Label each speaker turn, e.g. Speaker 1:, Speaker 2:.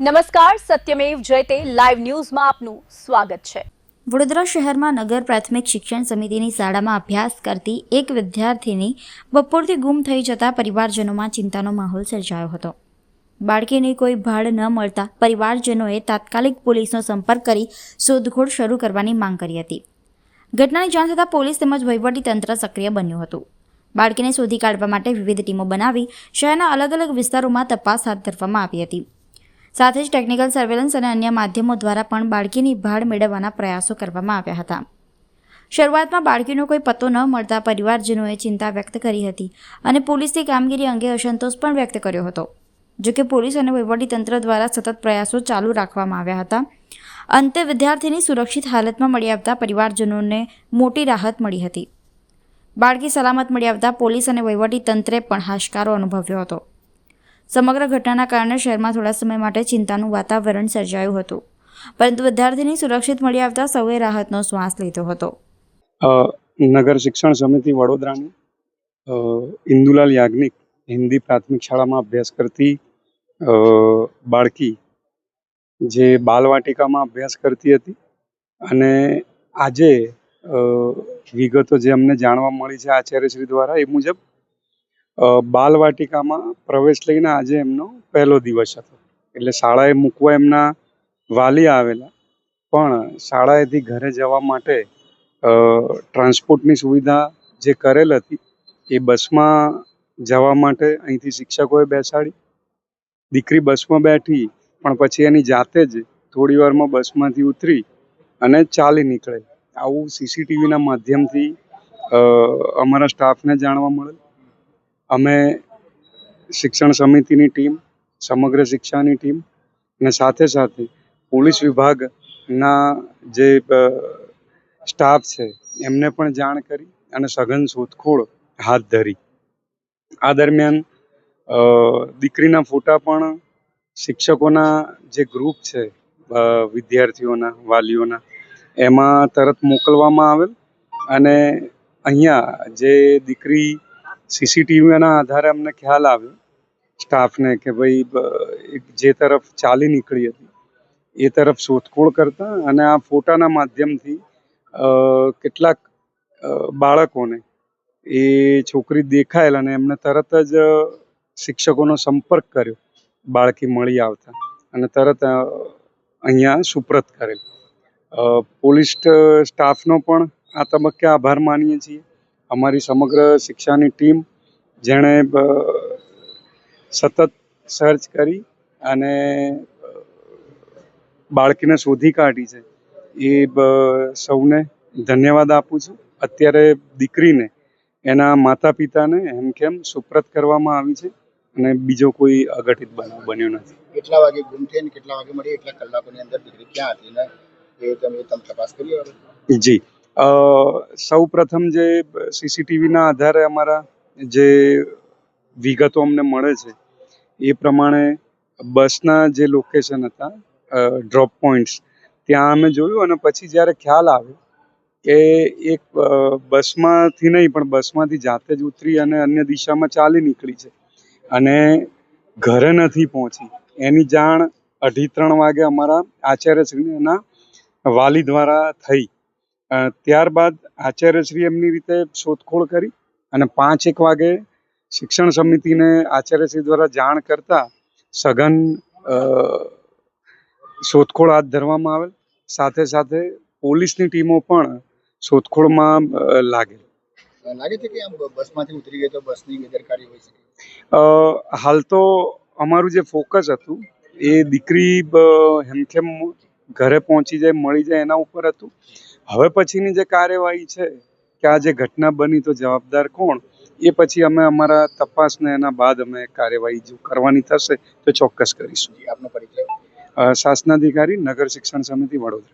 Speaker 1: નમસ્કાર, સત્યમેવ જયતે લાઈવ ન્યૂઝમાં આપનું સ્વાગત છે।
Speaker 2: વડોદરા શહેરમાં નગર પ્રાથમિક શિક્ષણ સમિતિની શાળામાં અભ્યાસ કરતી એક વિદ્યાર્થીની બપોરથી ગુમ થઈ જતા પરિવારજનોમાં ચિંતાનો માહોલ સર્જાયો હતો। બાળકીને કોઈ ભાડ ન મળતા પરિવારજનોએ તાત્કાલિક પોલીસનો સંપર્ક કરી શોધખોળ શરૂ કરવાની માંગ કરી હતી। ઘટનાની જાણ થતાં પોલીસ તેમજ વહીવટીતંત્ર સક્રિય બન્યું હતું। બાળકીને શોધી કાઢવા માટે વિવિધ ટીમો બનાવી શહેરના અલગ અલગ વિસ્તારોમાં તપાસ હાથ ધરવામાં આવી હતી। સાથે જ ટેકનિકલ સર્વેલન્સ અને અન્ય માધ્યમો દ્વારા પણ બાળકીની ભાળ મેળવવાના પ્રયાસો કરવામાં આવ્યા હતા। શરૂઆતમાં બાળકીનો કોઈ પત્તો ન મળતા પરિવારજનોએ ચિંતા વ્યક્ત કરી હતી અને પોલીસની કામગીરી અંગે અસંતોષ પણ વ્યક્ત કર્યો હતો। જોકે પોલીસ અને વહીવટીતંત્ર દ્વારા સતત પ્રયાસો ચાલુ રાખવામાં આવ્યા હતા। અંતે વિદ્યાર્થીની સુરક્ષિત હાલતમાં મળી આવતા પરિવારજનોને મોટી રાહત મળી હતી। બાળકી સલામત મળી આવતા પોલીસ અને વહીવટીતંત્રે પણ હાશકારો અનુભવ્યો હતો। સમગ્ર ઘટનાના કારણે શહેરમાં થોડા સમય માટે ચિંતાનું વાતાવરણ સર્જાયું હતું, પરંતુ વિદ્યાર્થીની સુરક્ષિત મળી આવતા સૌએ રાહતનો શ્વાસ લીધો હતો।
Speaker 3: નગર શિક્ષણ સમિતિ વડોદરાની ઇન્દુલાલ યાજ્ઞિક હિન્દી પ્રાથમિક શાળામાં અભ્યાસ કરતી બાળકી જે બાલવાટિકામાં અભ્યાસ કરતી હતી અને આજે વિગતો જે અમને જાણવા મળી છે આચાર્યશ્રી દ્વારા એ મુજબ બાલવાટિકામાં પ્રવેશ લઈને આજે એમનો પહેલો દિવસ હતો। એટલે શાળાએ મૂકવા એમના વાલી આવેલા, પણ શાળાએથી ઘરે જવા માટે ટ્રાન્સપોર્ટની સુવિધા જે કરેલ હતી એ બસમાં જવા માટે અહીંથી શિક્ષકોએ બેસાડી। દીકરી બસમાં બેઠી, પણ પછી એની જાતે જ થોડી વારમાં બસમાંથી ઉતરી અને ચાલી નીકળે। આવું સીસીટીવીના માધ્યમથી અમારા સ્ટાફને જાણવા મળેલ। અમે શિક્ષણ સમિતિની ટીમ, સમગ્ર શિક્ષાની ટીમ અને સાથે સાથે પોલીસ વિભાગના જે સ્ટાફ છે એમને પણ જાણ કરી અને સઘન શોધખોળ હાથ ધરી। આ દરમિયાન દીકરીના ફોટા પણ શિક્ષકોના જે ગ્રુપ છે વિદ્યાર્થીઓના વાલીઓના એમાં તરત મોકલવામાં આવેલ અને અહીંયા જે દીકરી સીસીટીવીના આધારે અમને ખ્યાલ આવ્યો સ્ટાફને કે ભાઈ જે તરફ ચાલી નીકળી હતી એ તરફ શોધખોળ કરતા અને આ ફોટાના માધ્યમથી કેટલાક બાળકોને એ છોકરી દેખાયેલ અને એમને તરત જ શિક્ષકોનો સંપર્ક કર્યો બાળકી મળી આવતા અને તરત અહીંયા સુપ્રત કરેલ। પોલીસ સ્ટાફનો પણ આ તબક્કે આભાર માનીએ છીએ। અમારી સમગ્ર શિક્ષાની ટીમ જેણે સતત સર્ચ કરી અને બાળકીને શોધી કાઢી છે એ સૌને ધન્યવાદ આપું છું। અત્યારે દીકરીને એના માતા પિતાને હેમખેમ સુપ્રત કરવામાં આવી છે અને બીજો કોઈ અઘટિત બનાવ બન્યો નથી।
Speaker 4: કેટલા વાગે ગુમ થઈ અને કેટલા વાગે મળી, એટલા કલાકોની અંદર દીકરી ક્યાં હતી ને એ તમે તપાસ કરી હવે?
Speaker 3: જી, સૌ પ્રથમ જે સીસીટીવીના આધારે અમારા જે વિગતો અમને મળે છે એ પ્રમાણે બસના જે લોકેશન હતા ડ્રોપ પોઈન્ટ્સ ત્યાં અમે જોયું અને પછી જ્યારે ખ્યાલ આવ્યો કે એક બસમાંથી નહીં પણ બસમાંથી જાતે જ ઉતરી અને અન્ય દિશામાં ચાલી નીકળી છે અને ઘરે નથી પહોંચી, એની જાણ 2:30 વાગે અમારા આચાર્યશ્રીને એના વાલી દ્વારા થઈ। ત્યારબાદ આચાર્યશ્રી એમની રીતે શોધખોળ કરી અને 5-1 વાગે શિક્ષણ સમિતિને આચાર્યશ્રી દ્વારા જાણ કરતા સઘન શોધખોળ હાથ ધરવામાં આવેલ। સાથે સાથે પોલીસની ટીમો પણ શોધખોળમાં લાગેલ।
Speaker 4: લાગે છે કે આમ બસમાંથી ઉતરી ગઈ તો બસની બેદરકારી હોઈ શકે?
Speaker 3: હાલ તો અમારું જે ફોકસ હતું એ દીકરી હેમખેમ ઘરે પહોંચી જાય, મળી જાય એના ઉપર હતું। હવે પછીની જે કાર્યવાહી છે કે આ જે ઘટના બની તો જવાબદાર કોણ એ પછી અમે અમારા તપાસને એના બાદ અમે કાર્યવાહી જો કરવાની થશે તો ચોક્કસ કરીશું।
Speaker 4: આપનો પરિચય?
Speaker 3: શાસનાધિકારી નગર શિક્ષણ સમિતિ વડોદરા।